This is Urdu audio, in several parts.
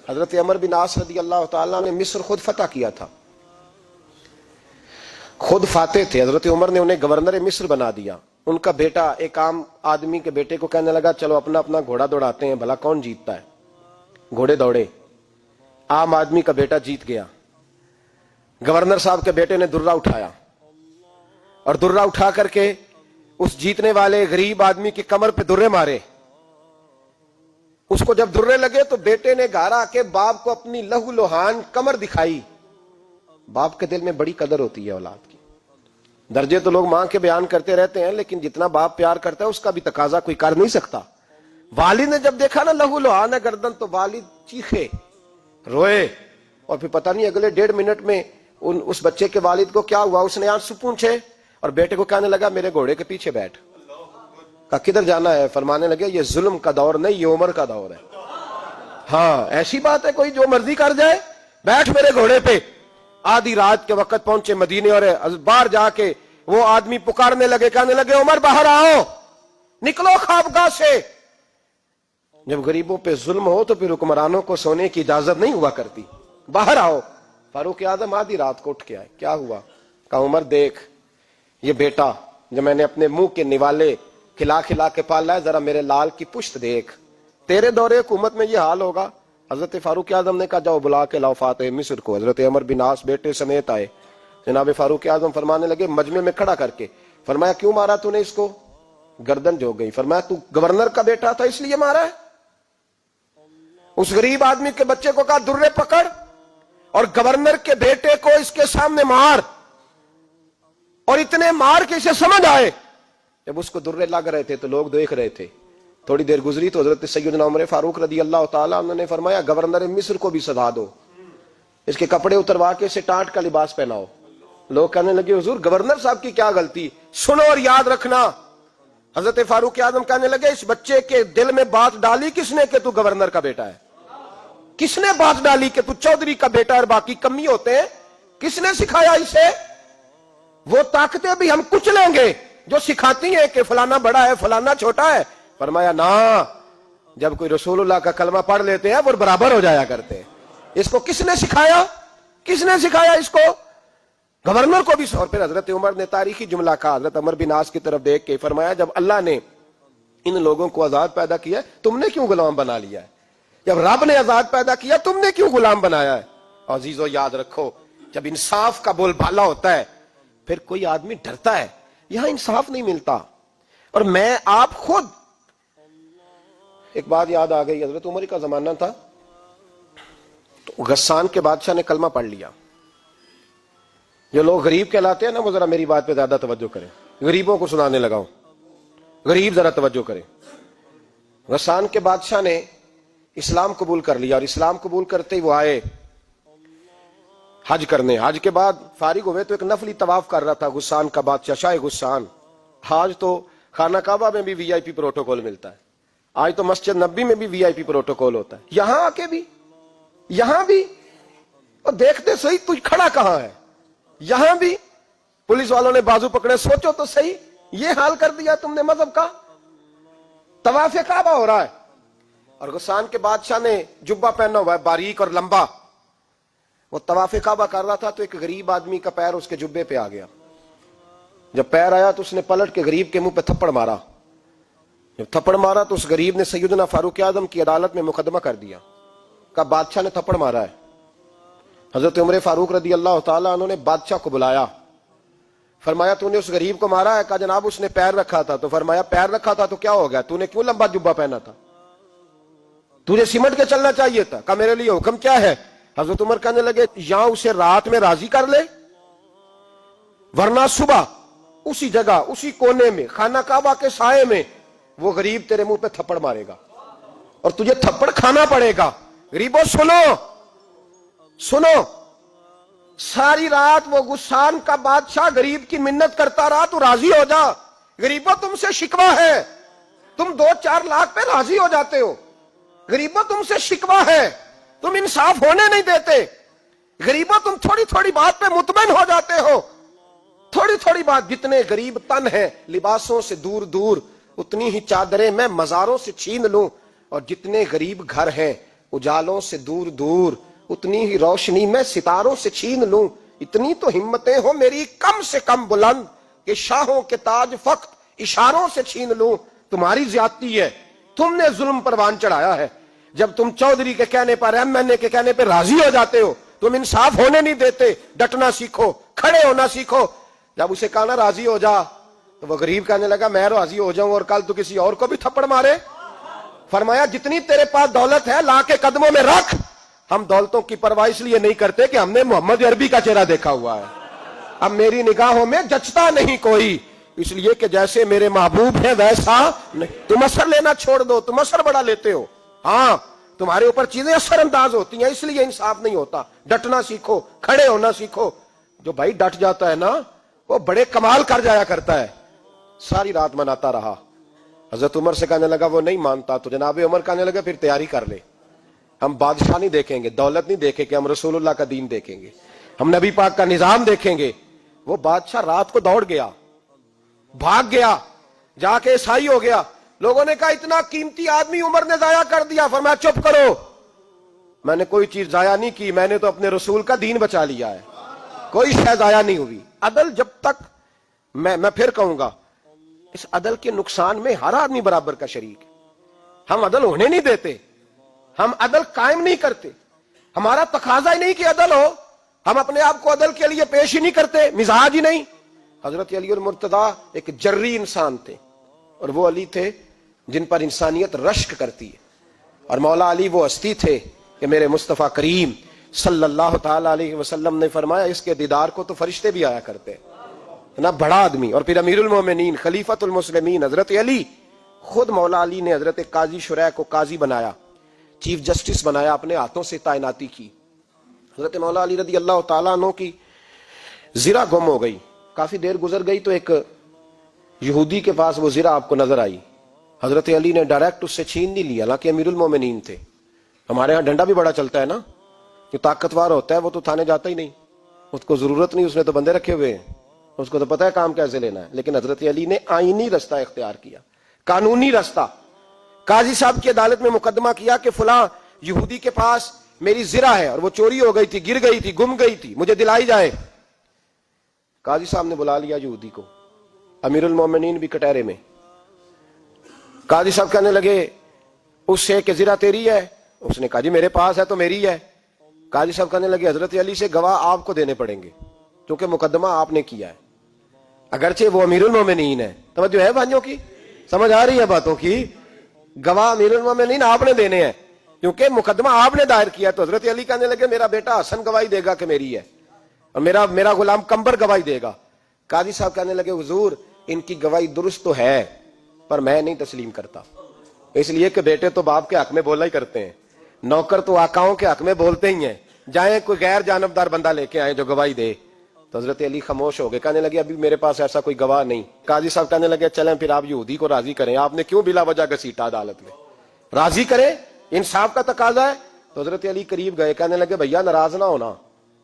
حضرت عمر بن عاص رضی اللہ تعالیٰ نے مصر خود فتح کیا تھا، خود فاتح تھے. حضرت عمر نے انہیں گورنر مصر بنا دیا. ان کا بیٹا ایک عام آدمی کے بیٹے کو کہنے لگا چلو اپنا اپنا گھوڑا دوڑاتے ہیں، بھلا کون جیتتا ہے. گھوڑے دوڑے، عام آدمی کا بیٹا جیت گیا. گورنر صاحب کے بیٹے نے درہ اٹھایا اور درہ اٹھا کر کے اس جیتنے والے غریب آدمی کی کمر پہ درے مارے. اس کو جب درے لگے تو بیٹے نے گھر آ کے باپ کو اپنی لہو لوہان کمر دکھائی. باپ کے دل میں بڑی قدر ہوتی ہے اولاد کی. درجے تو لوگ ماں کے بیان کرتے رہتے ہیں، لیکن جتنا باپ پیار کرتا ہے اس کا بھی تقاضا کوئی کر نہیں سکتا. والد نے جب دیکھا نا لہو لوہان ہے گردن، تو والد چیخے، روئے، اور پھر پتہ نہیں اگلے 1.5 منٹ میں اس بچے کے والد کو کیا ہوا. اس نے آنسو پونچھے اور بیٹے کو کہنے لگا میرے گھوڑے کے پیچھے بیٹھ. کہا کدھر جانا ہے؟ فرمانے لگے یہ ظلم کا دور نہیں، یہ عمر کا دور ہے. ہاں ایسی بات ہے کوئی جو مرضی کر جائے؟ بیٹھ میرے گھوڑے پہ. آدھی رات کے وقت پہنچے مدینے اور باہر جا کے وہ آدمی پکارنے لگے، کہنے لگے عمر باہر آؤ، نکلو خوابگاہ سے. جب غریبوں پہ ظلم ہو تو پھر حکمرانوں کو سونے کی اجازت نہیں ہوا کرتی. باہر آؤ. فاروق اعظم آدھی رات کو اٹھ کے آئے. کیا ہوا؟ کہا عمر دیکھ یہ بیٹا جو میں نے اپنے منہ کے نوالے کھلا کھلا کے پالا ہے، ذرا میرے لال کی پشت دیکھ. تیرے دور حکومت میں یہ حال ہوگا. حضرت فاروق اعظم نے کہا جاؤ بلا کے لاؤ فاتح مصر کو. حضرت عمر بن عاص بیٹے سمیت آئے. جناب فاروق اعظم فرمانے لگے مجمع میں کھڑا کر کے، فرمایا کیوں مارا تو نے اس کو؟ گردن جو گئی. فرمایا تو گورنر کا بیٹا تھا اس لیے مارا ہے؟ اس غریب آدمی کے بچے کو کہا درے پکڑ اور گورنر کے بیٹے کو اس کے سامنے مار، اور اتنے مار کے اسے سمجھ آئے. جب اس کو درے لگ رہے تھے تو لوگ دیکھ رہے تھے. تھوڑی دیر گزری تو حضرت سیدنا عمر فاروق رضی اللہ تعالیٰ عنہ نے فرمایا گورنر مصر کو بھی سزا دو، اس کے کپڑے اتروا کے اسے ٹانٹ کا لباس پہناؤ. لوگ کہنے لگے حضور گورنر صاحب کی کیا غلطی؟ سنو اور یاد رکھنا. حضرت فاروق اعظم کہنے لگے اس بچے کے دل میں بات ڈالی کس نے کہ تو گورنر کا بیٹا ہے؟ کس نے بات ڈالی کہ تو چودھری کا بیٹا اور باقی کمی ہوتے ہیں؟ کس نے سکھایا اسے؟ وہ طاقتیں بھی ہم کچھ لیں گے جو سکھاتی ہیں کہ فلانا بڑا ہے فلانا چھوٹا ہے. فرمایا نا، جب کوئی رسول اللہ کا کلمہ پڑھ لیتے ہیں وہ برابر ہو جایا کرتے ہیں. اس کو کس نے سکھایا؟ کس نے سکھایا اس کو؟ گورنر کو بھی. اور پھر حضرت عمر نے تاریخی جملہ کہا حضرت عمر بن عاص کی طرف دیکھ کے، فرمایا جب اللہ نے ان لوگوں کو آزاد پیدا کیا تم نے کیوں غلام بنا لیا ہے؟ جب رب نے آزاد پیدا کیا تم نے کیوں غلام بنایا ہے؟ عزیزو یاد رکھو جب انصاف کا بول بالا ہوتا ہے پھر کوئی آدمی ڈرتا ہے. یہاں انصاف نہیں ملتا. اور میں آپ خود ایک بات یاد آ گئی. حضرت عمر کا زمانہ تھا تو غسان کے بادشاہ نے کلمہ پڑھ لیا. جو لوگ غریب کہلاتے ہیں نا وہ ذرا میری بات پہ زیادہ توجہ کریں. غریبوں کو سنانے لگا ہوں، غریب ذرا توجہ کریں. غسان کے بادشاہ نے اسلام قبول کر لیا، اور اسلام قبول کرتے ہی وہ آئے حج کرنے. حج کے بعد فارغ ہوئے تو ایک نفلی طواف کر رہا تھا غسان کا بادشاہ شاہ غسان. آج تو خانہ کعبہ میں بھی وی آئی پی پروٹوکول ملتا ہے، آج تو مسجد نبی میں بھی وی آئی پی پروٹوکول ہوتا ہے. یہاں آ کے بھی، یہاں بھی اور دیکھتے صحیح تو کھڑا کہاں ہے. یہاں بھی پولیس والوں نے بازو پکڑے. سوچو تو صحیح یہ حال کر دیا تم نے مذہب کا. طواف کعبہ ہو رہا ہے اور غسان کے بادشاہ نے جبہ پہنا ہوا ہے باریک اور لمبا. وہ طواف کعبہ کر رہا تھا تو ایک غریب آدمی کا پیر اس کے جبے پہ آ گیا. جب پیر آیا تو اس نے پلٹ کے غریب کے منہ پہ تھپڑ مارا. جب تھپڑ مارا تو اس غریب نے سیدنا فاروق اعظم کی عدالت میں مقدمہ کر دیا. کہا بادشاہ نے تھپڑ مارا ہے. حضرت عمر فاروق رضی اللہ تعالیٰ عنہ نے بادشاہ کو بلایا. فرمایا تو نے اس غریب کو مارا ہے؟ کہا جناب اس نے پیر رکھا تھا. تو فرمایا پیر رکھا تھا تو کیا ہو گیا؟ تو نے کیوں لمبا جبہ پہنا تھا؟ تجھے سمٹ کے چلنا چاہیے تھا. کہا میرے لیے حکم کیا ہے؟ حضرت عمر کہنے لگے یہاں اسے رات میں راضی کر لے، ورنہ صبح اسی جگہ اسی کونے میں خانہ کعبہ کے سائے میں وہ غریب تیرے منہ پہ تھپڑ مارے گا اور تجھے تھپڑ کھانا پڑے گا. غریبوں سنو سنو، ساری رات وہ غسان کا بادشاہ غریب کی منت کرتا رہا تو راضی ہو جا. غریبوں تم سے شکوہ ہے، تم 2-4 لاکھ پہ راضی ہو جاتے ہو. غریبوں تم سے شکوہ ہے، تم انصاف ہونے نہیں دیتے. غریبوں تم تھوڑی تھوڑی بات پہ مطمئن ہو جاتے ہو. تھوڑی تھوڑی بات، جتنے غریب تن ہیں لباسوں سے دور دور اتنی ہی چادریں میں مزاروں سے چھین لوں، اور جتنے غریب گھر ہیں اجالوں سے دور دور اتنی ہی روشنی میں ستاروں سے چھین لوں. اتنی تو ہمتیں ہو میری کم سے کم بلند کہ شاہوں کے تاج فقط اشاروں سے چھین لوں. تمہاری زیادتی ہے, تم نے ظلم پروان چڑھایا ہے. جب تم چودھری کے کہنے پر, ایم این اے کے کہنے پہ راضی ہو جاتے ہو, تم انصاف ہونے نہیں دیتے. ڈٹنا سیکھو, کھڑے ہونا سیکھو. جب اسے کہا نا راضی ہو جا, تو وہ غریب کہنے لگا میں راضی ہو جاؤں اور کل تو کسی اور کو بھی تھپڑ مارے. فرمایا جتنی تیرے پاس دولت ہے لا کے قدموں میں رکھ. ہم دولتوں کی پرواہ اس لیے نہیں کرتے کہ ہم نے محمد عربی کا چہرہ دیکھا ہوا ہے. اب میری نگاہوں میں جچتا نہیں کوئی, اس لیے کہ جیسے میرے محبوب ہیں ویسا نہیں. تم اثر لینا چھوڑ دو, تم اثر بڑا لیتے ہو. ہاں تمہارے اوپر چیزیں اثر انداز ہوتی ہیں, اس لیے انصاف نہیں ہوتا. ڈٹنا سیکھو, کھڑے ہونا سیکھو. جو بھائی ڈٹ جاتا ہے نا وہ بڑے کمال کر جایا کرتا ہے. ساری رات مناتا رہا. حضرت عمر سے کہنے لگا وہ نہیں مانتا, تو جناب عمر کہنے لگا پھر تیاری کر لے. ہم بادشاہ نہیں دیکھیں گے, دولت نہیں دیکھیں گے, ہم رسول اللہ کا دین دیکھیں گے, ہم نبی پاک کا نظام دیکھیں گے. وہ بادشاہ رات کو دوڑ گیا, بھاگ گیا, جا کے عیسائی ہو گیا. لوگوں نے کہا اتنا قیمتی آدمی عمر نے ضائع کر دیا. فرمایا چپ کرو, میں نے کوئی چیز ضائع نہیں کی, میں نے تو اپنے رسول کا دین بچا لیا ہے. کوئی شے ضائع نہیں ہوئی. عدل جب تک, میں پھر کہوں گا, اس عدل کے نقصان میں ہر آدمی برابر کا شریک ہے. ہم عدل ہونے نہیں دیتے, ہم عدل قائم نہیں کرتے. ہمارا تقاضا ہی نہیں کہ عدل ہو, ہم اپنے آپ کو عدل کے لیے پیش ہی نہیں کرتے, مزاج ہی نہیں. حضرت علی المرتضیٰ ایک جری انسان تھے, اور وہ علی تھے جن پر انسانیت رشک کرتی ہے. اور مولا علی وہ ہستی تھے کہ میرے مصطفیٰ کریم صلی اللہ تعالی علیہ وسلم نے فرمایا اس کے دیدار کو تو فرشتے بھی آیا کرتے. نا بڑا آدمی, اور پھر امیر المومنین خلیفۃ المسلمین حضرت علی. خود مولا علی نے حضرت قاضی شریح کو قاضی بنایا, چیف جسٹس بنایا, اپنے ہاتھوں سے تعیناتی کی. حضرت مولا علی رضی اللہ تعالیٰ عنہ کی زرہ گم ہو گئی. کافی دیر گزر گئی تو ایک یہودی کے پاس وہ زرہ آپ کو نظر آئی. حضرت علی نے ڈائریکٹ اس سے چھین نہیں لیا, حالانکہ امیر المومنین تھے. ہمارے ہاں ڈنڈا بھی بڑا چلتا ہے نا, جو طاقتور ہوتا ہے وہ تو تھانے جاتا ہی نہیں, اس کو ضرورت نہیں, اس نے تو بندے رکھے ہوئے ہیں, اس کو تو پتہ ہے کام کیسے لینا ہے. لیکن حضرت علی نے آئینی رستہ اختیار کیا, قانونی رستہ. قاضی صاحب کی عدالت میں مقدمہ کیا کہ فلاں یہودی کے پاس میری زرہ ہے اور وہ چوری ہو گئی تھی, گر گئی تھی, گم گئی تھی, مجھے دلائی جائے. قاضی صاحب نے بلا لیا یہودی کو, امیر المومنین بھی کٹہرے میں. قاضی صاحب کہنے لگے اس سے کہ زرہ تیری ہے؟ اس نے کہا جی میرے پاس ہے تو میری ہے. قاضی صاحب کہنے لگے حضرت علی سے گواہ آپ کو دینے پڑیں گے کیونکہ مقدمہ آپ نے کیا ہے, اگرچہ وہ امیر المومنین ہے. توجہ ہے بھائیوں کی, سمجھ آ رہی ہے باتوں کی؟ گواہ امیر المومنین آپ نے دینے ہیں کیونکہ مقدمہ آپ نے دائر کیا. تو حضرت علی کہنے لگے میرا بیٹا حسن گواہی دے گا کہ میری ہے, اور میرا غلام کمبر گواہی دے گا. قاضی صاحب کہنے لگے حضور ان کی گواہی درست تو ہے پر میں نہیں تسلیم کرتا, اس لیے کہ بیٹے تو باپ کے حق میں بولا ہی کرتے ہیں, نوکر تو آقاؤں کے حق میں بولتے ہی ہیں. جائیں کوئی غیر جانبدار بندہ لے کے آئے جو گواہی دے. تو حضرت علی خاموش ہو گئے, کہنے لگے ابھی میرے پاس ایسا کوئی گواہ نہیں. قاضی صاحب کہنے لگے چلیں پھر آپ یہودی کو راضی کریں, آپ نے کیوں بلا وجہ گھسیٹا عدالت میں, راضی کریں, انصاف کا تقاضا ہے. تو حضرت علی قریب گئے, کہنے لگے بھیا ناراض نہ ہونا,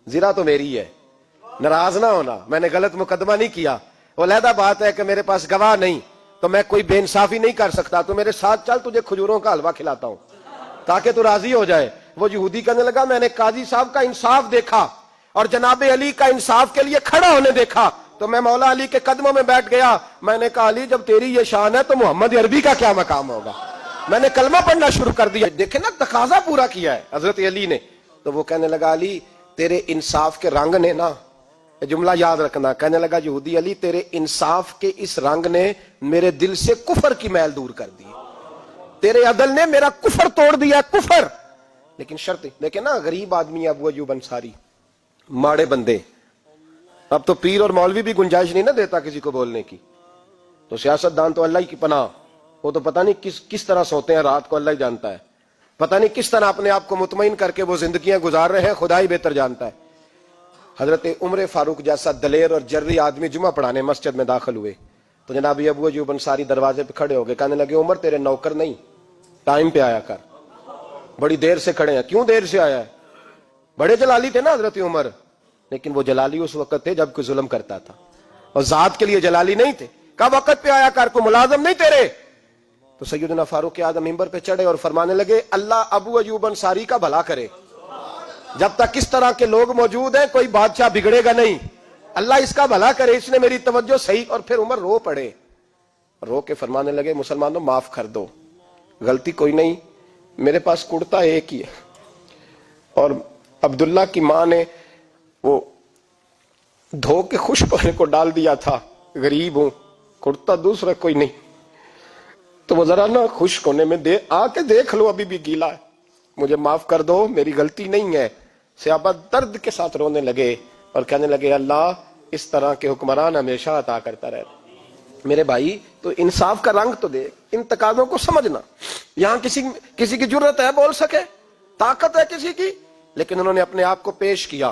زرہ تو میری ہے, ناراض نہ ہونا, میں نے غلط مقدمہ نہیں کیا. وہ علیحدہ بات ہے کہ میرے پاس گواہ نہیں تو میں کوئی بے انصافی نہیں کر سکتا, تو میرے ساتھ چل تجھے کھجوروں کا حلوہ کھلاتا ہوں تاکہ تو راضی ہو جائے. وہ یہودی کہنے لگا میں نے قاضی صاحب کا انصاف دیکھا اور جناب علی کا انصاف کے لیے کھڑا ہونے دیکھا تو میں مولا علی کے قدموں میں بیٹھ گیا. میں نے کہا علی جب تیری یہ شان ہے تو محمد عربی کا کیا مقام ہوگا. میں نے کلمہ پڑھنا شروع کر دیا. دیکھیں نا تقاضا پورا کیا ہے حضرت علی نے. تو وہ کہنے لگا علی تیرے انصاف کے رنگ نے نا, جملہ یاد رکھنا, کہنے لگا یہودی علی تیرے انصاف کے اس رنگ نے میرے دل سے کفر کی میل دور کر دی, تیرے عدل نے میرا کفر توڑ دیا, کفر. لیکن شرط دیکھیں نا, غریب آدمی ابو ایوب انصاری, ماڑے بندے, اب تو پیر اور مولوی بھی گنجائش نہیں نہ دیتا کسی کو بولنے کی. تو سیاست دان تو اللہ ہی کی پناہ, وہ تو پتہ نہیں کس طرح سوتے ہیں رات کو, اللہ ہی جانتا ہے. پتہ نہیں کس طرح اپنے آپ کو مطمئن کر کے وہ زندگیاں گزار رہے ہیں, خدا ہی بہتر جانتا ہے. حضرت عمر فاروق جیسا دلیر اور جرری آدمی جمعہ پڑھانے مسجد میں داخل ہوئے تو جناب ابو ایوب انصاری دروازے پہ کھڑے ہو گئے, کہنے لگے عمر تیرے نوکر نہیں, ٹائم پہ آیا کر, بڑی دیر سے کھڑے ہیں. کیوں دیر سے آیا ہے؟ بڑے جلالی تھے نا حضرت عمر, لیکن وہ جلالی اس وقت تھے جب کوئی ظلم کرتا تھا, اور ذات کے لیے جلالی نہیں تھے. کہا وقت پہ آیا کر, کو ملازم نہیں تیرے. تو سیدنا فاروق اعظم منبر پہ چڑھے اور فرمانے لگے اللہ ابو ایوب انصاری کا بھلا کرے، جب تک اس طرح کے لوگ موجود ہیں کوئی بادشاہ بگڑے گا نہیں، اللہ اس کا بھلا کرے، اس نے میری توجہ صحیح۔ اور پھر عمر رو پڑے، رو کے فرمانے لگے مسلمانوں معاف کر دو، غلطی کوئی نہیں، میرے پاس کرتا ایک ہی ہے، اور عبداللہ کی ماں نے وہ دھو کے خشک ہونے کو ڈال دیا تھا، غریب ہوں، کرتا دوسرا کوئی نہیں، تو وہ ذرا نا خشک ہونے میں آ کے دیکھ لو ابھی بھی گیلا ہے، مجھے معاف کر دو، میری غلطی نہیں ہے۔ صحابہ درد کے ساتھ رونے لگے اور کہنے لگے اللہ اس طرح کے حکمران ہمیشہ عطا کرتا رہتا۔ میرے بھائی تو انصاف کا رنگ تو دیکھ، ان تقاضوں کو سمجھنا۔ یہاں کسی کی جرت ہے بول سکے، طاقت ہے کسی کی، لیکن انہوں نے اپنے آپ کو پیش کیا،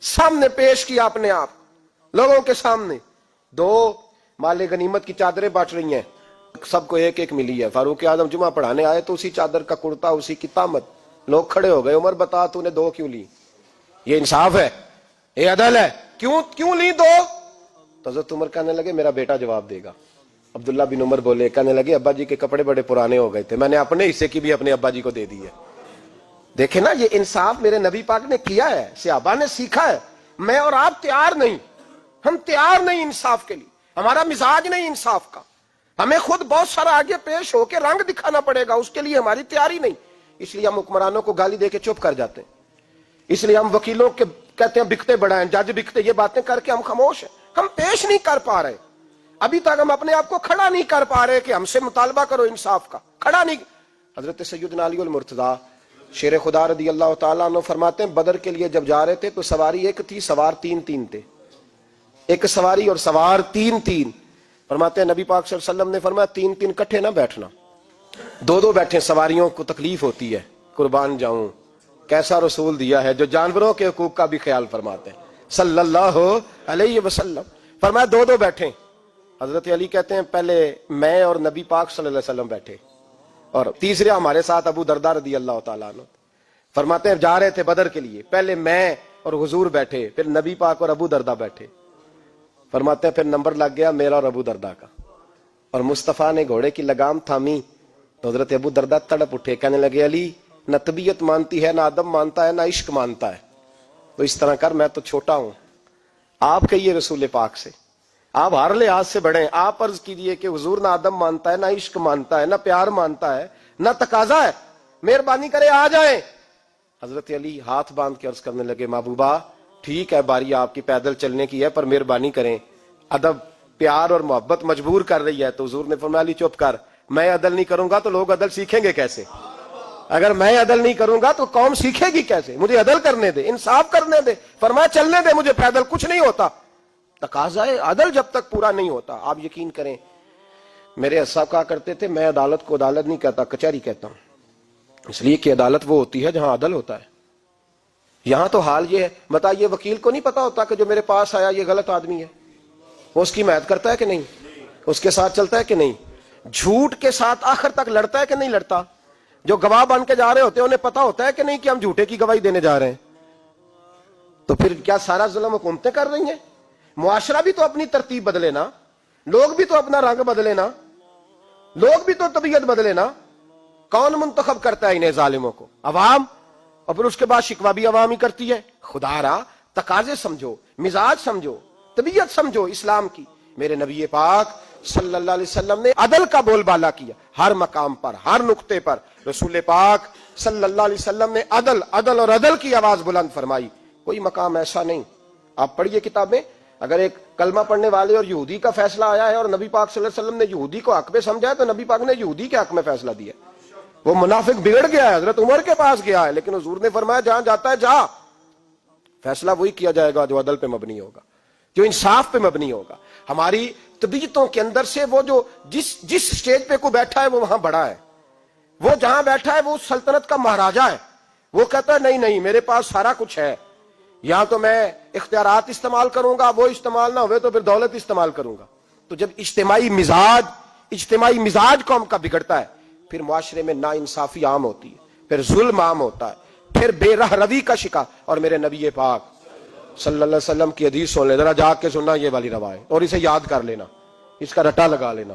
سامنے پیش کیا اپنے آپ لوگوں کے سامنے۔ دو مال غنیمت کی چادریں بانٹ رہی ہیں، سب کو ایک ایک ملی ہے۔ فاروق اعظم جمعہ پڑھانے آئے تو اسی چادر کا کرتا، اسی کی تامت، لوگ کھڑے ہو گئے، عمر بتا تو نے دو کیوں لی؟ یہ انصاف ہے، یہ عدل ہے، کیوں لی دو؟ تو حضرت عمر کہنے لگے میرا بیٹا جواب دے گا۔ عبداللہ بن عمر بولے، کہنے لگے ابا جی کے کپڑے بڑے پرانے ہو گئے تھے، میں نے اپنے حصے کی بھی اپنے ابا جی کو دے دی ہے۔ دیکھیں نا، یہ انصاف میرے نبی پاک نے کیا ہے، صحابہ نے سیکھا ہے۔ میں اور آپ تیار نہیں، ہم تیار نہیں انصاف کے لیے، ہمارا مزاج نہیں انصاف کا، ہمیں خود بہت سارا آگے پیش ہو کے رنگ دکھانا پڑے گا، اس کے لیے ہماری تیاری نہیں۔ اس لیے ہم حکمرانوں کو گالی دے کے چپ کر جاتے ہیں، اس لیے ہم وکیلوں کے کہتے ہیں بکتے بڑھائیں، جج بکتے، یہ باتیں کر کے ہم خاموش ہیں، ہم پیش نہیں کر پا رہے، ابھی تک ہم اپنے آپ کو کھڑا نہیں کر پا رہے کہ ہم سے مطالبہ کرو انصاف کا، کھڑا نہیں۔ حضرت سیدنا علی المرتضیٰ شیر خدا رضی اللہ تعالیٰ عنہ فرماتے ہیں بدر کے لیے جب جا رہے تھے تو سواری ایک تھی، سوار تین تھے، ایک سواری اور سوار تین۔ فرماتے ہیں نبی پاک صلی اللہ علیہ وسلم نے فرمایا تین کٹھے نہ بیٹھنا، دو بیٹھے، سواریوں کو تکلیف ہوتی ہے، قربان جاؤں کیسا رسول دیا ہے جو جانوروں کے حقوق کا بھی خیال فرماتے ہیں صلی اللہ علیہ وسلم۔ فرمایا دو بیٹھے۔ حضرت علی کہتے ہیں پہلے میں اور نبی پاک صلی اللہ علیہ وسلم بیٹھے، اور تیسرے ہمارے ساتھ ابو درداء رضی اللہ تعالیٰ عنہ۔ فرماتے ہیں جا رہے تھے بدر کے لیے، پہلے میں اور حضور بیٹھے، پھر نبی پاک اور ابو درداء بیٹھے۔ فرماتے ہیں پھر نمبر لگ گیا میرا اور ابو درداء کا، اور مصطفیٰ نے گھوڑے کی لگام تھامی تو حضرت ابو درداء تڑپ اٹھے، کہنے لگے علی نہ طبیعت مانتی ہے، نہ ادب مانتا ہے، نہ عشق مانتا ہے، تو اس طرح کر، میں تو چھوٹا ہوں، آپ کہیے رسول پاک سے، آپ ہر لحاظ سے بڑے ہیں، آپ عرض کیجئے کہ حضور نہ ادب مانتا ہے، نہ عشق مانتا ہے، نہ پیار مانتا ہے، نہ تقاضا ہے، مہربانی کرے آ جائیں۔ حضرت علی ہاتھ باندھ کے عرض کرنے لگے محبوبہ ٹھیک ہے، باری آپ کی پیدل چلنے کی ہے، پر مہربانی کریں، ادب پیار اور محبت مجبور کر رہی ہے۔ تو حضور نے فرمایا علی چپ کر، میں عدل نہیں کروں گا تو لوگ عدل سیکھیں گے کیسے؟ اگر میں عدل نہیں کروں گا تو قوم سیکھے گی کیسے؟ مجھے عدل کرنے دے، انصاف کرنے دے، فرمایا چلنے دے مجھے پیدل، کچھ نہیں ہوتا۔ تقاضا ہے عدل جب تک پورا نہیں ہوتا۔ آپ یقین کریں میرے اساتذہ کہا کرتے تھے میں عدالت کو عدالت نہیں کہتا، کچہری کہتا ہوں، اس لیے کہ عدالت وہ ہوتی ہے جہاں عدل ہوتا ہے۔ یہاں تو حال یہ ہے، بتائیے وکیل کو نہیں پتا ہوتا کہ جو میرے پاس آیا یہ غلط آدمی ہے، وہ اس کی حمایت کرتا ہے کہ نہیں، اس کے ساتھ چلتا ہے کہ نہیں، جھوٹ کے ساتھ آخر تک لڑتا ہے کہ نہیں لڑتا؟ جو گواہ بن کے جا رہے ہوتے ہیں انہیں پتا ہوتا ہے کہ نہیں کہ ہم جھوٹے کی گواہی دینے جا رہے ہیں؟ تو پھر کیا سارا ظلم حکومتیں کر رہی ہیں؟ معاشرہ بھی تو اپنی ترتیب بدلے نا، لوگ بھی تو اپنا رنگ بدلے نا، لوگ بھی تو طبیعت بدلے نا۔ کون منتخب کرتا ہے انہیں ظالموں کو؟ عوام، اور پھر اس کے بعد شکوہ بھی عوام ہی کرتی ہے۔ خدا را تقاضے سمجھو، مزاج سمجھو، طبیعت سمجھو اسلام کی۔ میرے نبی پاک صلی اللہ علیہ وسلم نے عدل کا بول بالا کیا، ہر مقام پر، ہر نقطے پر رسول پاک صلی اللہ علیہ وسلم نے عدل عدل اور عدل کی آواز بلند فرمائی۔ کوئی مقام ایسا نہیں، آپ پڑھیے کتابیں، اگر ایک کلمہ پڑھنے والے اور یہودی کا فیصلہ آیا ہے اور نبی پاک صلی اللہ علیہ وسلم نے یہودی کو حق میں سمجھا ہے تو نبی پاک نے یہودی کے حق میں فیصلہ دیا۔ وہ منافق بگڑ گیا ہے، حضرت عمر کے پاس گیا ہے، لیکن حضور نے فرمایا جہاں جاتا ہے جا، فیصلہ وہی کیا جائے گا جو عدل پہ مبنی ہوگا، جو انصاف پہ مبنی ہوگا۔ ہماری طبیعتوں کے اندر سے وہ جو جس سٹیج پہ کوئی بیٹھا ہے وہ وہاں بڑا ہے، وہ جہاں بیٹھا ہے وہ سلطنت کا مہاراجہ ہے، وہ کہتا ہے نہیں نہیں میرے پاس سارا کچھ ہے، یہاں تو میں اختیارات استعمال کروں گا، وہ استعمال نہ ہوئے تو پھر دولت استعمال کروں گا۔ تو جب اجتماعی مزاج قوم کا بگڑتا ہے، پھر معاشرے میں نا انصافی عام ہوتی ہے، پھر ظلم عام ہوتا ہے، پھر بے رہ روی کا شکار۔ اور میرے نبی پاک صلی اللہ علیہ وسلم کی حدیث سن لے، ذرا جا کے سننا یہ والی روایت، اور اسے یاد کر لینا، اس کا رٹا لگا لینا۔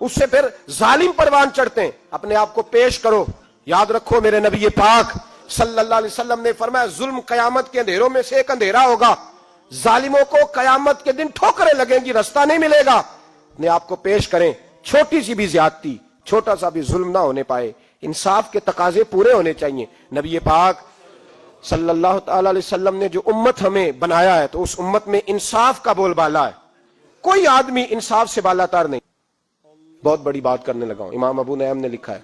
اس سے پھر ظالم پروان چڑھتے ہیں. اپنے آپ کو پیش کرو. یاد رکھو میرے نبی پاک صلی اللہ علیہ وسلم نے فرمایا ظلم قیامت کے اندھیروں میں سے ایک اندھیرا ہوگا. ظالموں کو قیامت کے دن ٹھوکریں لگیں گی, رستہ نہیں ملے گا. اپنے آپ کو پیش کریں. چھوٹی سی بھی زیادتی, چھوٹا سا بھی ظلم نہ ہونے پائے. انصاف کے تقاضے پورے ہونے چاہیے. نبی پاک صلی اللہ تعالی علیہ وسلم نے جو امت ہمیں بنایا ہے تو اس امت میں انصاف کا بول بالا ہے. کوئی آدمی انصاف سے بالا تر نہیں. بہت بڑی بات کرنے لگا ہوں. امام ابو نعیم نے لکھا ہے,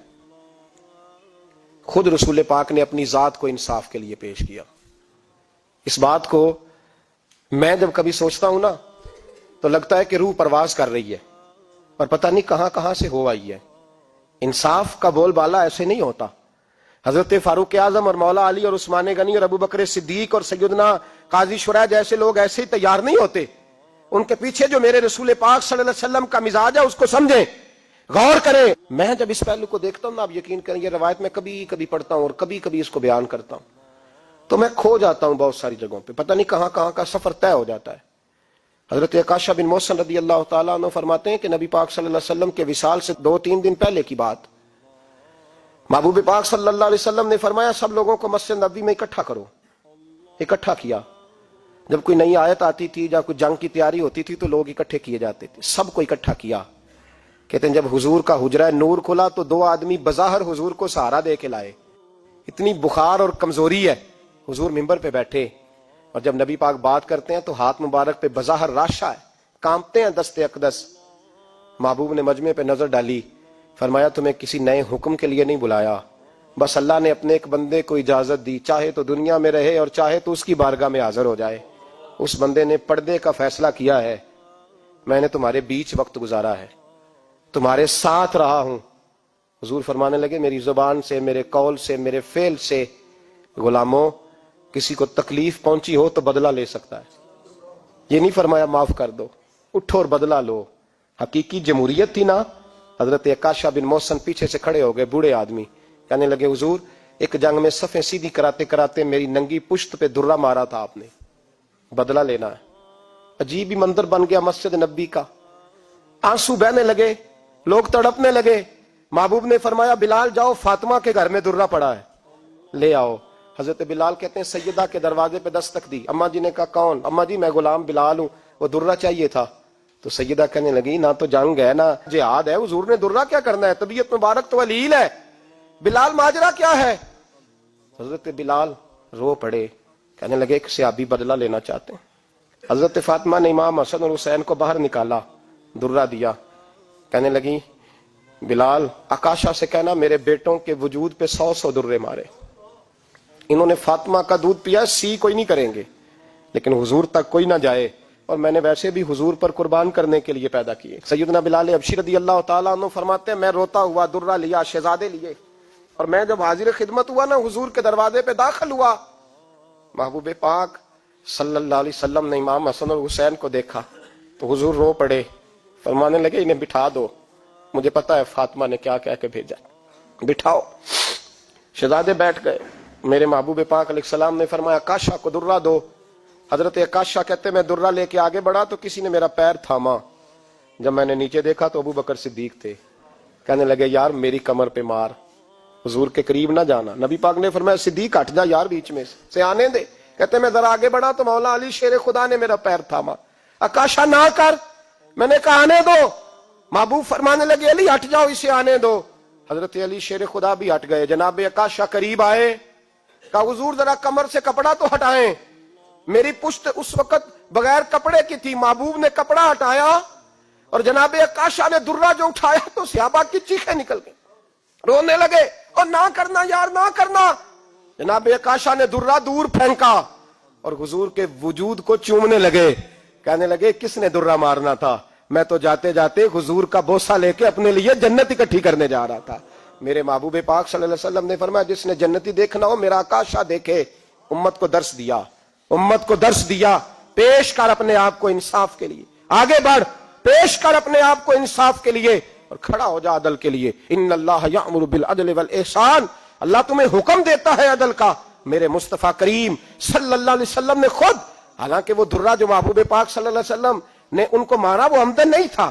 خود رسول پاک نے اپنی ذات کو انصاف کے لیے پیش کیا. اس بات کو میں جب کبھی سوچتا ہوں نا تو لگتا ہے کہ روح پرواز کر رہی ہے اور پتہ نہیں کہاں کہاں سے ہو آئی ہے. انصاف کا بول بالا ایسے نہیں ہوتا. حضرت فاروق اعظم اور مولا علی اور عثمان غنی اور ابو بکر صدیق اور سیدنا قاضی شرح جیسے لوگ ایسے ہی تیار نہیں ہوتے. ان کے پیچھے جو میرے رسول پاک صلی اللہ علیہ وسلم کا مزاج ہے اس کو سمجھیں, غور کریں. میں جب اس پہلو کو دیکھتا ہوں نا, آپ یقین کریں, یہ روایت میں کبھی کبھی پڑھتا ہوں اور کبھی کبھی اس کو بیان کرتا ہوں تو میں کھو جاتا ہوں بہت ساری جگہوں پہ. پتہ نہیں کہاں کہاں کا سفر طے ہو جاتا ہے. حضرت عکاشہ بن محصن رضی اللہ تعالیٰ عنہ فرماتے ہیں کہ نبی پاک صلی اللہ علیہ وسلم کے وصال سے 2-3 دن پہلے کی بات, محبوب پاک صلی اللہ علیہ وسلم نے فرمایا سب لوگوں کو مسجد نبوی میں اکٹھا کرو. اکٹھا کیا. جب کوئی نئی آیت آتی تھی یا کوئی جنگ کی تیاری ہوتی تھی تو لوگ اکٹھے کیے جاتے تھے. سب کو اکٹھا کیا. کہتے ہیں جب حضور کا حجرہ نور کھلا تو 2 آدمی بظاہر حضور کو سہارا دے کے لائے. اتنی بخار اور کمزوری ہے. حضور منبر پہ بیٹھے اور جب نبی پاک بات کرتے ہیں تو ہاتھ مبارک پہ بظاہر راشا ہے, کانپتے ہیں دست اقدس. محبوب نے مجمع پہ نظر ڈالی, فرمایا تمہیں کسی نئے حکم کے لیے نہیں بلایا, بس اللہ نے اپنے ایک بندے کو اجازت دی, چاہے تو دنیا میں رہے اور چاہے تو اس کی بارگاہ میں حاضر ہو جائے. اس بندے نے پردے کا فیصلہ کیا ہے. میں نے تمہارے بیچ وقت گزارا ہے, تمہارے ساتھ رہا ہوں. حضور فرمانے لگے میری زبان سے, میرے قول سے, میرے فعل سے غلاموں کسی کو تکلیف پہنچی ہو تو بدلہ لے سکتا ہے. یہ نہیں فرمایا معاف کر دو, اٹھو اور بدلہ لو. حقیقی جمہوریت تھی نا. حضرت عکاشہ بن محصن پیچھے سے کھڑے ہو گئے, بوڑھے آدمی, کہنے لگے حضور ایک جنگ میں صفیں سیدھی کراتے کراتے میری ننگی پشت پہ درہ مارا تھا آپ نے, بدلہ لینا ہے. عجیب ہی منظر بن گیا مسجد نبی کا. آنسو بہنے لگے, لوگ تڑپنے لگے. محبوب نے فرمایا بلال جاؤ, فاطمہ کے گھر میں درہ پڑا ہے, لے آؤ. حضرت بلال کہتے ہیں سیدہ کے دروازے پہ دستک دی. اما جی نے کہا کون؟ اما جی میں غلام بلال ہوں, وہ درہ چاہیے تھا. تو سیدہ کہنے لگی نہ تو جنگ ہے نہ جہاد ہے, حضور نے درہ کیا کرنا ہے, طبیعت مبارک تو علیل ہے. بلال ماجرا کیا ہے؟ حضرت بلال رو پڑے, کہنے لگے ایک صحابی بدلہ لینا چاہتے ہیں. حضرت فاطمہ نے امام حسن اور حسین کو باہر نکالا, درہ دیا. کہنے لگی بلال عکاشہ سے کہنا میرے بیٹوں کے وجود پہ 100 درے مارے. انہوں نے فاطمہ کا دودھ پیا, سی کوئی نہیں کریں گے لیکن حضور تک کوئی نہ جائے, اور میں نے ویسے بھی حضور پر قربان کرنے کے لیے پیدا کیے. سیدنا بلال حبشی رضی اللہ تعالیٰ عنہ فرماتے ہیں میں روتا ہوا درہ لیا, شہزادے لیے, اور میں جب حاضر خدمت ہوا نا حضور کے دروازے پہ داخل ہوا, محبوب پاک صلی اللہ علیہ وسلم نے امام حسن اور حسین کو دیکھا تو حضور رو پڑے, فرمانے لگے انہیں بٹھا دو, مجھے پتا ہے فاطمہ نے کیا کہہ کے بھیجا, بٹھاؤ. شہزادے بیٹھ گئے. میرے محبوب پاک علیہ السلام نے فرمایا عکاشہ کو درہ دو. حضرت عکاشہ کہتے میں درہ لے کے آگے بڑھا تو کسی نے میرا پیر تھاما. جب میں نے نیچے دیکھا تو ابو بکر صدیق تھے. کہنے لگے یار میری کمر پہ مار, حضور کے قریب نہ جانا. نبی پاک نے فرمایا صدیق ہٹ جا یار, بیچ میں سے آنے دے. کہتے میں ذرا آگے بڑھا تو مولا علی شیر خدا نے میرا پیر تھاما. عکاشہ نہ کر, میں نے کہا آنے دو. محبوب فرمانے لگے علی ہٹ جاؤ, اسے آنے دو. حضرت علی شیر خدا بھی ہٹ گئے. جناب عکاشہ قریب آئے, کہا حضور ذرا کمر سے کپڑا تو ہٹائیں, میری پشت اس وقت بغیر کپڑے کی تھی. محبوب نے کپڑا ہٹایا اور جناب عکاشہ نے درہ جو اٹھایا تو صحابہ کی چیخیں نکل گئی, رونے لگے اور نہ کرنا یار نہ کرنا. جناب عکاشہ نے درہ دور پھینکا اور حضور کے وجود کو چومنے لگے. کہنے لگے کس نے درہ مارنا تھا, میں تو جاتے جاتے حضور کا بوسہ لے کے اپنے لیے جنت اکٹھی کرنے جا رہا تھا. میرے محبوب پاک صلی اللہ علیہ وسلم نے فرمایا جس نے جنتی دیکھنا ہو میرا عکاشہ دیکھے. امت کو درس دیا, امت کو درس دیا. پیش کر اپنے آپ کو انصاف کے لیے, آگے بڑھ, پیش کر اپنے آپ کو انصاف کے لیے اور کھڑا ہو جا عدل کے لیے. ان اللہ یأمر بالعدل والاحسان, اللہ تمہیں حکم دیتا ہے عدل کا. میرے مصطفیٰ کریم صلی اللہ علیہ وسلم نے خود, حالانکہ وہ درہ جو محبوب پاک صلی اللہ علیہ وسلم نے ان کو مارا وہ عمدن نہیں تھا,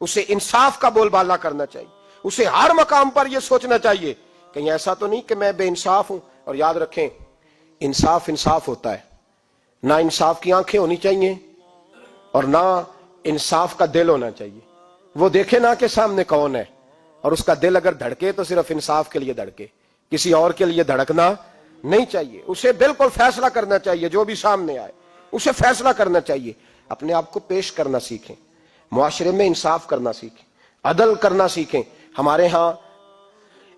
اسے انصاف کا بول بالا کرنا چاہیے، اسے ہر مقام پر یہ سوچنا چاہیے کہیں ایسا تو نہیں کہ میں بے انصاف ہوں۔ اور یاد رکھیں انصاف انصاف ہوتا ہے، نہ انصاف کی آنکھیں ہونی چاہیے اور نہ انصاف کا دل ہونا چاہیے۔ وہ دیکھے نہ کہ سامنے کون ہے، اور اس کا دل اگر دھڑکے تو صرف انصاف کے لیے دھڑکے، کسی اور کے لیے دھڑکنا نہیں چاہیے۔ اسے بالکل فیصلہ کرنا چاہیے، جو بھی سامنے آئے اسے فیصلہ کرنا چاہیے۔ اپنے آپ کو پیش کرنا سیکھیں، معاشرے میں انصاف کرنا سیکھیں، عدل کرنا سیکھیں۔ ہمارے ہاں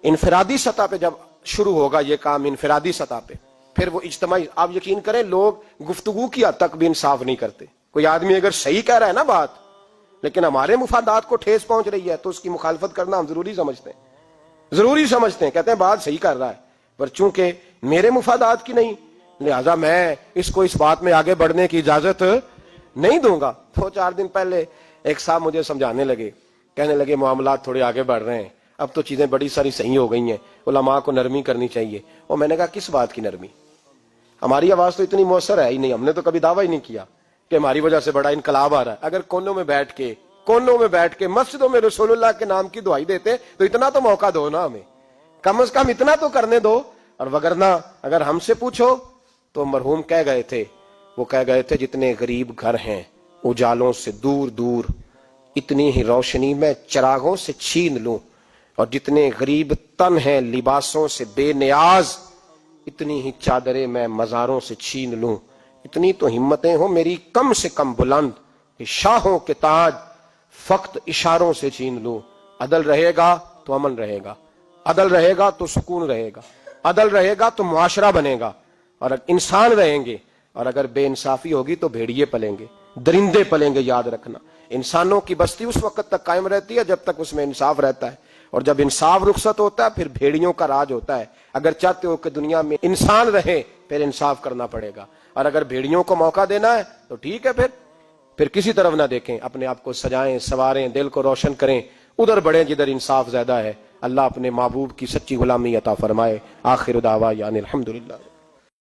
انفرادی سطح پہ جب شروع ہوگا یہ کام، انفرادی سطح پہ، پھر وہ اجتماعی، آپ یقین کریں لوگ گفتگو کی حد تک بھی انصاف نہیں کرتے۔ کوئی آدمی اگر صحیح کہہ رہا ہے نا بات، لیکن ہمارے مفادات کو ٹھیس پہنچ رہی ہے تو اس کی مخالفت کرنا ہم ضروری سمجھتے ہیں، کہتے ہیں بات صحیح کر رہا ہے، پر چونکہ میرے مفادات کی نہیں، لہذا میں اس کو اس بات میں آگے بڑھنے کی اجازت نہیں دوں گا۔ 2-4 دن پہلے ایک صاحب مجھے سمجھانے لگے، کہنے لگے معاملات تھوڑے آگے بڑھ رہے ہیں، اب تو چیزیں بڑی ساری صحیح ہو گئی ہیں، علماء کو نرمی کرنی چاہیے۔ اور میں نے کہا کس بات کی نرمی؟ ہماری آواز تو اتنی مؤثر ہے ہی نہیں، ہم نے تو کبھی دعویٰ ہی نہیں کیا کہ ہماری وجہ سے بڑا انقلاب آ رہا ہے۔ اگر کونوں میں بیٹھ کے مسجدوں میں رسول اللہ کے نام کی دعائی دیتے تو اتنا تو موقع دو نا ہمیں، کم از کم اتنا تو کرنے دو۔ اور وگرنہ اگر ہم سے پوچھو تو مرحوم کہہ گئے تھے جتنے غریب گھر ہیں اجالوں سے دور دور، اتنی ہی روشنی میں چراغوں سے چھین لوں، اور جتنے غریب تن ہیں لباسوں سے بے نیاز، اتنی ہی چادریں میں مزاروں سے چھین لوں۔ اتنی تو ہمتیں ہوں میری کم سے کم بلند کہ شاہوں کے تاج فقط اشاروں سے چھین لوں۔ عدل رہے گا تو امن رہے گا، عدل رہے گا تو سکون رہے گا، عدل رہے گا تو معاشرہ بنے گا، اور انسان رہیں گے۔ اور اگر بے انصافی ہوگی تو بھیڑیے پلیں گے، درندے پلیں گے۔ یاد رکھنا انسانوں کی بستی اس وقت تک قائم رہتی ہے جب تک اس میں انصاف رہتا ہے، اور جب انصاف رخصت ہوتا ہے پھر بھیڑیوں کا راج ہوتا ہے۔ اگر چاہتے ہو کہ دنیا میں انسان رہے پھر انصاف کرنا پڑے گا، اور اگر بھیڑیوں کو موقع دینا ہے تو ٹھیک ہے، پھر کسی طرف نہ دیکھیں، اپنے آپ کو سجائیں، سواریں، دل کو روشن کریں، ادھر بڑھیں جدھر انصاف زیادہ ہے۔ اللہ اپنے محبوب کی سچی غلامی عطا فرمائے۔ آخر دعوانا الحمدللہ۔